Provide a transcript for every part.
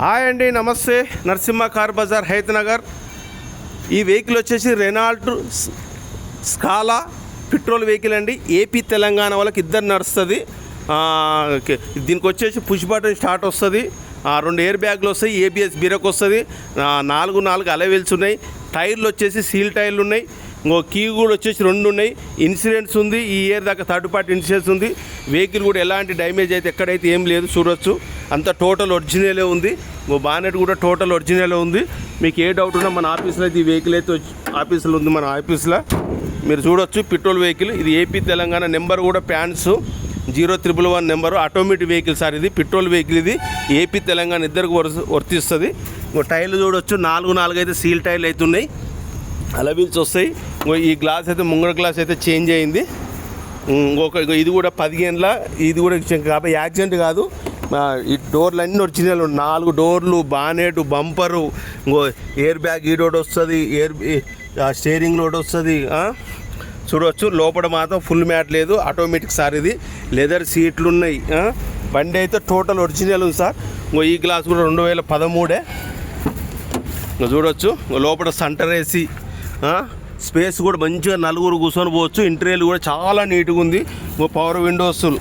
Hi అండి, నమస్తే. Narasimha car Bazar, Hayath Nagar. ఈ వెహికల్ వచ్చేసి రెనాల్ట్ స్కాలా పెట్రోల్ వెహికల్ అండి. ఏపీ తెలంగాణ వాళ్ళకి ఇద్దరు నడుస్తుంది. దీనికి వచ్చేసి పుష్ బటన్ స్టార్ట్ వస్తుంది, 2 ఎయిర్ బ్యాగ్లు వస్తాయి, ఏబిఎస్ బ్రేక్ వస్తుంది, 4 అలవెల్స్ ఉన్నాయి. టైర్లు వచ్చేసి సీల్ టైర్లు ఉన్నాయి. ఇంకో కీ కూడా వచ్చేసి 2 ఉన్నాయి. ఇన్సూరెన్స్ ఉంది, ఈ ఇయర్ దాకా థర్డ్ పార్టీ ఇన్సూరెన్స్ ఉంది. వెహికల్ కూడా ఎలాంటి డ్యామేజ్ అయితే ఎక్కడైతే ఏం లేదు, చూడొచ్చు. అంతా టోటల్ ఒరిజినలే ఉంది. బానెట్ కూడా టోటల్ ఒరిజినలే ఉంది. మీకు ఏ డౌట్ ఉన్నా మన ఆఫీస్లో అయితే ఈ వెహికల్ అయితే ఆఫీస్లో ఉంది. మన ఆఫీస్లో మీరు చూడొచ్చు. పెట్రోల్ వెహికల్ ఇది. ఏపీ తెలంగాణ నెంబర్ కూడా ప్యాన్స్ 0311 నెంబరు. ఆటోమేటిక్ వెహికల్ సార్ ఇది. పెట్రోల్ వెహికల్ ఇది. ఏపీ తెలంగాణ ఇద్దరికి వర్తిస్తుంది. టైర్లు చూడొచ్చు, 4 అయితే సీల్ టైర్లు అయితే ఉన్నాయి. అలవీల్స్ వస్తాయి. ఈ గ్లాస్ అయితే ముంగడ గ్లాస్ అయితే చేంజ్ అయింది. ఇది కూడా 15 ఇది కూడా కాబట్టి యాక్సిడెంట్ కాదు. ఈ డోర్లు అన్నీ ఒరిజినల్. 4 డోర్లు, బానెట్, బంపరు, ఎయిర్ బ్యాగ్ ఈ రోడ్ వస్తుంది, స్టీరింగ్ లోడ్ వస్తుంది. చూడవచ్చు. లోపల మాత్రం ఫుల్ మ్యాట్ లేదు. ఆటోమేటిక్ సార్ ఇది. లెదర్ సీట్లు ఉన్నాయి. బండి అయితే టోటల్ ఒరిజినల్ ఉంది సార్. ఈ గ్లాస్ కూడా 2013. చూడవచ్చు. లోపల సెంటర్ ఏసీ, స్పేస్ కూడా మంచిగా 4 కూర్చొని పోవచ్చు. ఇంటీరియర్ కూడా చాలా నీట్గా ఉంది. పవర్ విండోస్లు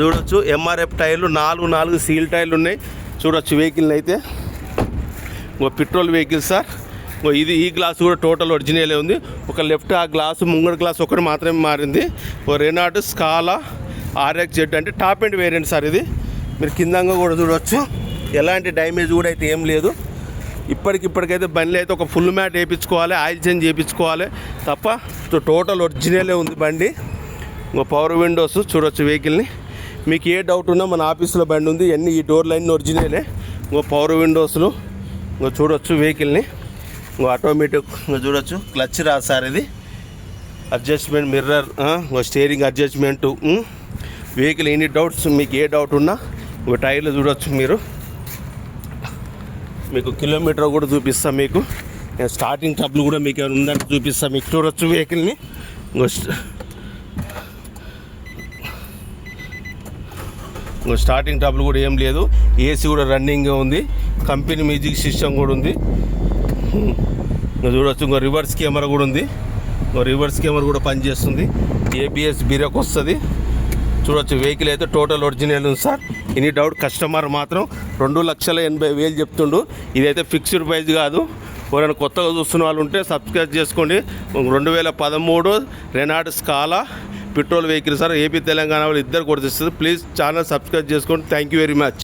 చూడొచ్చు. ఎంఆర్ఎఫ్ టైర్లు 4 సీల్ టైర్లు ఉన్నాయి. చూడొచ్చు వెహికల్ని అయితే. Petrol vehicle sir. ఇది ఈ గ్లాస్ కూడా టోటల్ ఒరిజినలే ఉంది. ఒక లెఫ్ట్ ఆ గ్లాసు ముంగడ గ్లాస్ ఒకటి మాత్రమే మారింది. రెనాల్ట్ స్కాలా RXZ అంటే టాప్ ఎండ్ వేరియంట్ సార్ ఇది. మీరు కిందంగా కూడా చూడవచ్చు. ఎలాంటి డ్యామేజ్ కూడా అయితే ఏం లేదు. ఇప్పటికైతే బండి అయితే ఒక ఫుల్ మ్యాట్ వేయించుకోవాలి, ఆయిల్ చేంజ్ చేయించుకోవాలి తప్ప టోటల్ ఒరిజినలే ఉంది బండి. పవర్ విండోస్ చూడొచ్చు వెహికల్ని. మీకు ఏ డౌట్ ఉన్నా మన ఆఫీస్లో బండి ఉంది. అన్నీ ఈ డోర్ లైన్ ఒరిజినలే. పవర్ విండోస్లు చూడొచ్చు వెహికల్ని. ఆటోమేటిక్ చూడొచ్చు. క్లచ్ రాదు సార్ ఇది. Adjustment mirror, steering adjustment. Vehicle any doubts మీకు ఏ డౌట్ ఉన్నా టైర్లు చూడొచ్చు మీరు. మీకు కిలోమీటర్ కూడా చూపిస్తాను. మీకు స్టార్టింగ్ ట్రబుల్ కూడా మీకు ఏమైనా ఉందంటే చూపిస్తాను. మీకు చూడొచ్చు వెహికల్ని. స్టార్టింగ్ ట్రబుల్ కూడా ఏం లేదు. ఏసీ కూడా రన్నింగ్గా ఉంది. కంపెనీ మ్యూజిక్ సిస్టమ్ కూడా ఉంది. చూడవచ్చు. రివర్స్ కెమెరా కూడా ఉంది. రివర్స్ కెమెరా కూడా పనిచేస్తుంది. ఏబిఎస్ బ్రేక్ వస్తుంది. చూడవచ్చు. వెహికల్ అయితే టోటల్ ఒరిజినల్ ఉంది సార్. ఎనీ డౌట్ కస్టమర్ మాత్రం 2,80,000 చెప్తుండు. ఇదైతే ఫిక్స్డ్ ప్రైస్ కాదు. ఎవరైనా కొత్తగా చూస్తున్న వాళ్ళు ఉంటే సబ్స్క్రైబ్ చేసుకోండి. 2013 Renault scallop petrol vehicle sir. AP Telangana వాళ్ళు ఇద్దరు కొడుతుంది. ప్లీజ్ ఛానల్ సబ్స్క్రైబ్ చేసుకోండి. Thank you very much.